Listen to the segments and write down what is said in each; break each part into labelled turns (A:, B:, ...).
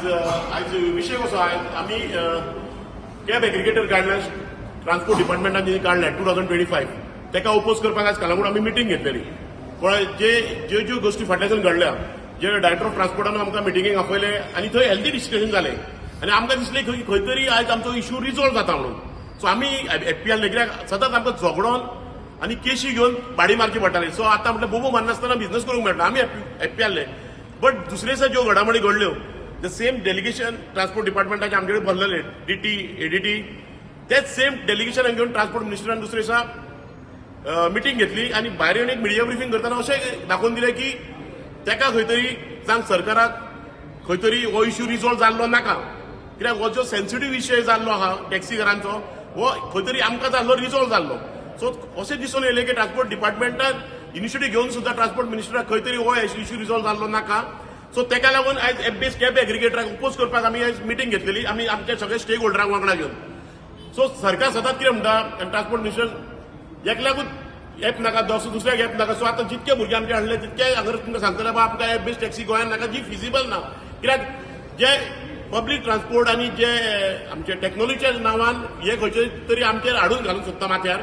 A: आज विषय कसो आम्ही कॅब एग्रिगेटर गायडलायन्स ट्रान्सपोर्ट डिपार्टमेंटान जे काढल्या 2025 तेका ओपोज करपाक आज कलांगूट आम्ही मिटींग घेतलेली. पण ज्यो ज्यो गोष्टी फाटल्याच्यान घडल्या, जे डायरेक्टर ऑफ ट्रान्सपोर्टान आमकां मिटिंगेक आपयले आनी थंय हेल्दी डिस्कशन जालें आनी आमकां दिसलें खंय तरी आयज आमचो इश्यू रिजॉल्व जाता म्हणून. सो आमी एफपीआर कित्याक सतत आमकां झगडोन आनी केशी घेवन भाडी मारची पडटाली. सो आतां म्हटल्यार बोबो मारनासतना बिझनेस करूंक मेळटा. आमी एफपीआरले. बट दुसरे दिसा ज्यो घडामोडी घडल्यो, द सेम डेलिगेशन ट्रान्सपोर्ट डिपार्टमेंटाचे आमचे कडेन भरलेले डीटी एडीटी, तेच सेम डेलिगेशन घेवन ट्रान्सपोर्ट मिनिस्टरान दुसरे दिसा मिटींग घेतली आनी भायर येवन एक मिडिया ब्रिफींग करतना अशें दाखोवन दिलें की तेका खंय तरी जावं सरकाराक खंय तरी हो इश्यू रिजॉल्व जाल्लो नाका, कित्याक हो जो सेन्सिटीव विशय जाल्लो आहा टॅक्सीकारांचो, हो खंय तरी आमकां जाल्लो रिजॉल्व जाल्लो. सो अशें दिसून येयलें की ट्रान्सपोर्ट डिपार्टमेंटान इनिशिएटीव घेवन सुद्दां ट्रान्सपोर्ट मिनिस्टराक खंय तरी हो इश्यू रिजॉल्व जाल्लो नाका. सो तेका लागून आयज एफ कॅब एग्रिगेटराक ओपोज करपाक आमी आयज मिटींग घेतलेली, आमी आमच्या सगळ्या स्टेक होल्डरांक वांगडा घेवन. सो सरकार सदांच कितें म्हणटा, ट्रान्सपोर्ट मिनिस्टर एकल्याकूच एप नाका, दुसऱ्याक एप नाका. सो आतां जितके भुरगे आमचे हाडले तितके हांगर तुमकां सांगतले बाबा आमकां एप बेस्ड टॅक्सी गोंयांत नाका, जी फिजिबल ना. कित्याक जे पब्लीक ट्रान्सपोर्ट आनी जे आमचे टॅक्नॉलॉजीच्या नांवान हे खंयचे तरी आमचेर हाडून घालूंक सोदता माथ्यार,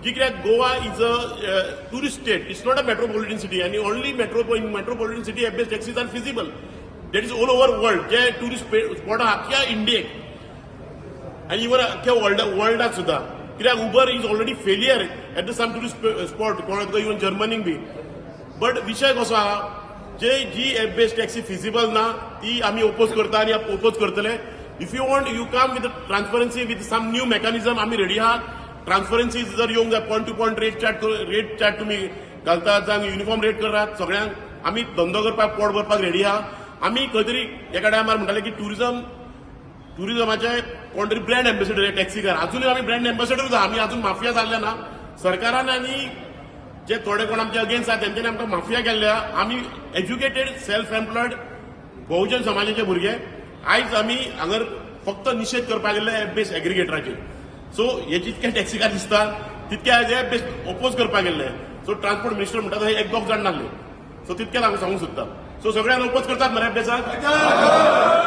A: जी कित्याक Goa is a tourist state, it's not a metropolitan city आनी only metropolitan city app based taxis are feasible. That is all over world. जे टुरिस्ट स्पॉट आहा अख्ख्या इंडियेक आनी इवन अख्ख्या वर्ल्डाक सुद्दां. कित्याक Uber is already failure at the some tourist spot, कोणाक इवन जर्मनीक बी. बट विशय कसो आहा, जी एप बेस्ड टॅक्सी फिजिबल ना ती आमी ओपोज करता आनी ओपोज करतले. If you want you come with transparency with some new mechanism, आमी रेडी आहा. ट्रान्सपरन्सी जर येवंक जाय, point to point rate chart तुमी घालतात, जावं युनिफॉर्म रेट करात, सगळ्यांक आमी धंदो करपाक पोट भरपाक रेडी आहा. आमी खंय तरी एका टायमार म्हणटाले की टुरिझमाचे कोण तरी ब्रँड एम्बेसेडर टॅक्सीकार, अजूनय आमी ब्रँड एम्बेसेडरूच आहा. आमी अजून माफिया जाल्ले ना. सरकारान आनी जे थोडे कोण आमचे अगेन्स्ट आहा तेंच्यांनी आमकां माफिया केल्ल्या. आमी एज्युकेटेड सेल्फ एम्प्लॉयड बहुजन समाजाचे भुरगे आयज आमी हांगर फक्त निशेध करपाक गेल्ले एप बेस्ड एग्रिगेटराचेर. सो हे जितके टॅक्सीकार दिसता तितके आयज एप बेस्ड ओपोज करपाक गेल्ले. सो ट्रान्सपोर्ट मिनिस्टर म्हणटा थंय एक दोग जाण नासले. सो तितकेच हांव सांगूंक सोदता. सो सगळ्यांक ओपोज करतात मरे एप बेस्डाक.